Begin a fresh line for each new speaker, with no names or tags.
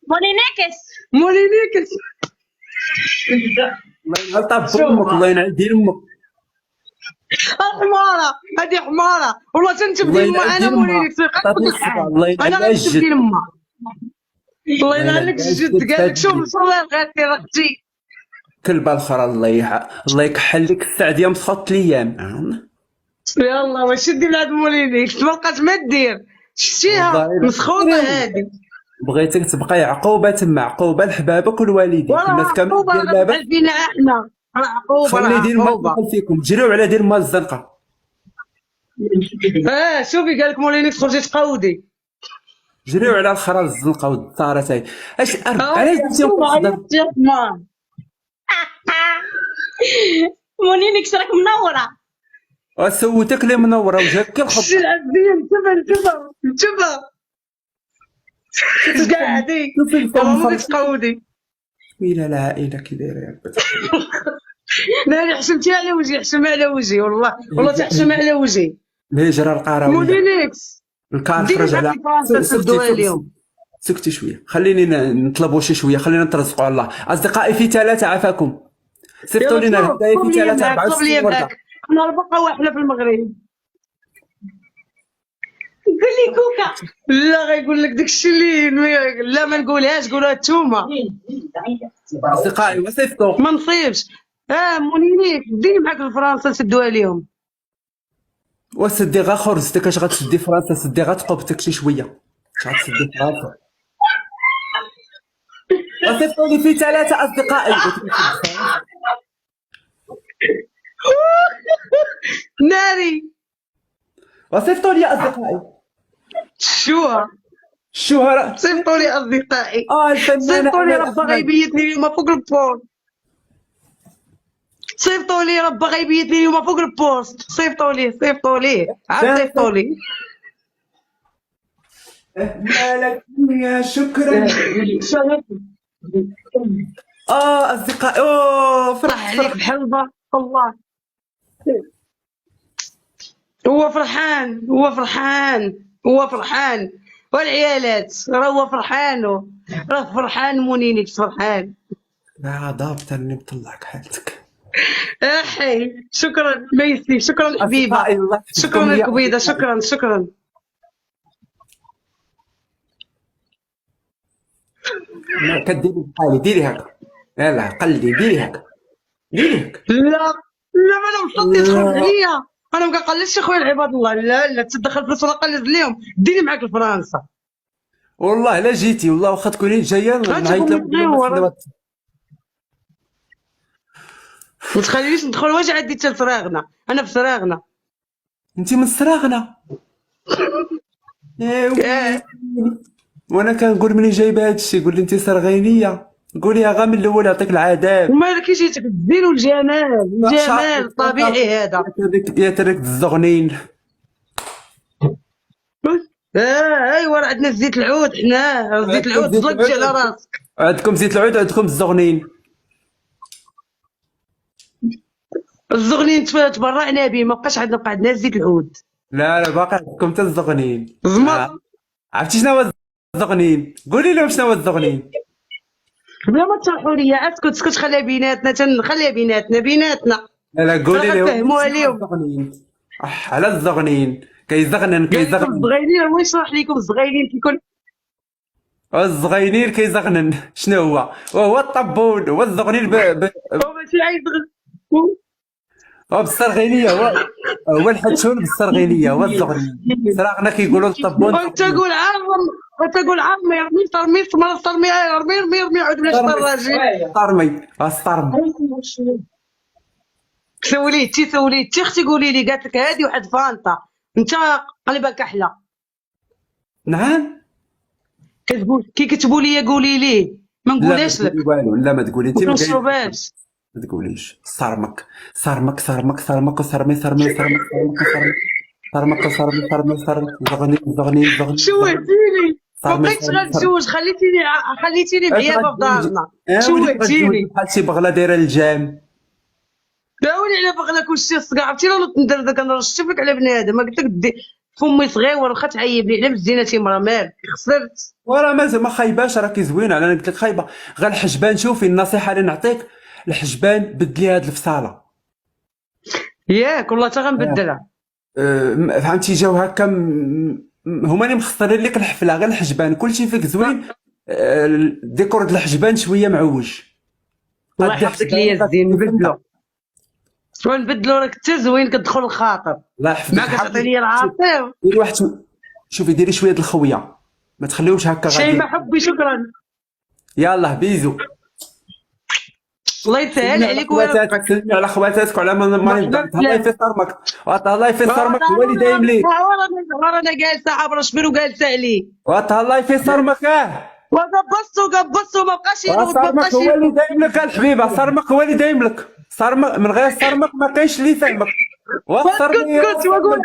مولينيكس.
مولينيكس.
الله ينعل طاب امك، الله ينعل دين امك،
حمارة، هذه حمارة والله تنتبدي
الله
لما
ينعل
انا
دين امها،
مولينيكس
عطاتني
قلبك
الصبا،
الحال.
الله ينعل
انا
لها
غنتبدي
الجد،
لما الله
الله
ينعل
ينعل
لك
لها
الجد.
الجد
قال لك
هاد
شوف
الجد.
الله غاتي راه اختي.
كلبه الاخرى الله يكحل لك السعد يا مسخط الايام.
يلا واش دير لهاد مولينيكس ما بقات ما دير. شتيها
والله إلا
مسخوطة هادي.
بغيتك تبقاي عقوبه تما، عقوبه لحبابك ولوالديك،
وراه
الناس كامل
عقوبة
دير
راه
لاباس.
غتفعل فينا احنا. راه عقوبة راه
خلي يدير ما
عقوبة.
يدخل فيكم، جريو على دير ما الزنقه.
شوفي قال لك مولينيكس خرجي تقودي.
جريو على الخرا الزنقه والدارة تاعي. اش علاش درتيهم
شوف
كالخضر؟
عيطت يا حمار.
مولينيكس راك منورة.
سوتك لي منوره وجهك
شتي
كالخضر.
العزيز شوفها قاعدي
شوفي
والله
الفم
ما
فرق.
تقودي.
ويلا العائله كي دايره يا بنت.
لا حشمتي على وجهي، حشم على وجهي والله تحشم على وجهي.
الهجره القرويه،
مولينيكس
الكار
ديري
خرج
معاك
على.
الفرنسا تسدوها اليوم.
سكتي شويه، خليني نطلبوا شي شويه، خلينا نترزقوا على الله. اصدقائي في ثلاثه عافاكم، صيفطوا لنا
يلا
الهدايا في
طلب لي
ثلاثه
معاك، طلب
64
لي
ورده.
معاك. انا ربقة واحدة في المغرب.
قول لي كوكا.
لا غيقول لك داكشي اللي لا ما نقولهاش، قولوها نتوما.
اصدقائي وصيفطوا.
ما نصيبش. مولينيكس ديري معاك الفرنسا سدوها اليوم.
وسدي غا خرجتك، اش غتسدي فرنسا؟ سدي غا تقبتك شي شويه، اش غتسدي فرنسا؟ وصيفطوا لي في ثلاثه اصدقائي.
ناري
وصيفطوا لي اصدقائي. الشهرة
صيفطوا لي اصدقائي.
الفنانه
صيفطوا لي
امال
ربا
احمد.
غيبيتني اليوم فوق البوست. صيفطوا لي ربا غيبيتني اليوم فوق البوست. صيفطوا لي عاد صيفطوا لي.
مالك يا شكرا. اصدقائي
فرح عليك
فرحت.
بحال البار والله. هو فرحان والعيالات راه هو فرحان. راه فرحان مونينيكس فرحان.
لا ضابط اني مطلعك حالتك.
احي شكرا ميسي، شكرا حبيبه،
أصدقائي الله يحفظكم
شكرا
يا
القبيضه،
أصدقائي.
شكرا.
لا كديري بحالي، ديري هكا، يلا قلدي، ديري هكا.
لا ما انا مصدي تخرج
لا
عليا. انا ما كنقلدش اخويا العباد الله. لا تدخل فلوس ولا قلد لهم. ديري معاك الفرنسا.
والله لا جيتي، والله واخا تكوني جايه نعيط لهم نقول لهم
متغيور.
ما
ما تخلينيش ندخل واش عندي حتى لصراغنا. انا في صراغنا.
انت من صراغنا. وانا كنقول منين جايبه هادشي، قول لي انت صرغينيه، قوليها غا من الاول يعطيك العذاب.
وما كي جيتك الزين والجمال الطبيعي هذا.
يا ترك الزغنين.
ايوا راه عندنا زيت العود. حنا زيت العود طلق على راسك.
عندكم زيت العود، عندكم الزغنين.
الزغنين تبرعنا به، ما بقاش عندنا، بقى عندنا زيت العود.
لا باقي عندكم حتى الزغنين.
زمر.
عرفتي شنو هو الزغنين؟ قولي لهم شنو هو الزغنين.
بلا ما تشرحوا لي. اسكت خليها بيناتنا. خليها بيناتنا.
لا قولي
راه
لهم
غنفهموها
شنو هو
اليوم.
الزغنين. على الزغنين كيزغنن.
الصغيرين هو يشرح لكم. الصغيرين كيكون
الزغينين كيزغنن شنو هو؟ وهو الطبول، هو الزغنين
هو ماشي عايز
هو بالصرغينيه، هو الحتشون بالصرغينيه، هو الزغنين. صراغنا كيقولوا الطبول.
تقول عمر ترمي مرة ترمي رمي عود بلاش الراجل.
الطرمي.
سوليتي اختي قولي لي. قالت لك هادي واحد فانتا. انت قلبها كحله.
نعم
كتقول كي كتبوا لي قولي لي ما نقولهاش لك.
والو، لا ما تقولي انت.
ما كنشربهاش.
ما تقوليش. صرمك وصرمي زغنين.
شوهتيني. ما بقيتش غنتزوج. خليتيني بعيابه في دارنا. شوهتيني.
بحال شي بغله دايره الجام.
داولي على بغلك وشتي الصقع. عرفتي لو ندردك انا رشتي فيك على بنادم. ما قلت لك فمي صغير واخا تعيب لي على الزينه مرا مالك خسرت.
وراه ما خايباش، راكي زوينه، انا قلت لك خايبه. غير الحجبان، شوفي النصيحه اللي نعطيك، الحجبان بدلي هاد الفصاله.
ياك والله تا غنبدلها.
فهمتي، جاو هكا هما اللي مخسرين لك الحفله، غير الحجبان كلشي فيك زوين. ديكور د الحجبان شويه معوج.
الله يحفظك ليا الزين نبدلو، شنو نبدلو؟ راك انت زوين كتدخل الخاطر،
الله يحفظك.
ما كتعطي لي العاطف.
ديري واحد شوفي، ديري شويه د الخويه، ما تخليوش هكا غادي.
شيماء حبي شكرا.
يلاه بيزو.
الله يسهل عليك ويرزقك.
سلمي على خواتاتك وعلى مريم. الله يفطرمك، الله يفطرمك، هو اللي دايم ليك.
رانا جالسه عبر شبير وجالسه عليه.
الله يفطرمك.
وقبصو ما بقاش
هو اللي دايم لك الحبيبه. صرمك هو اللي دايم لك. صرمك من غير صرمك ما كاينش اللي يفهمك.
كنت واقول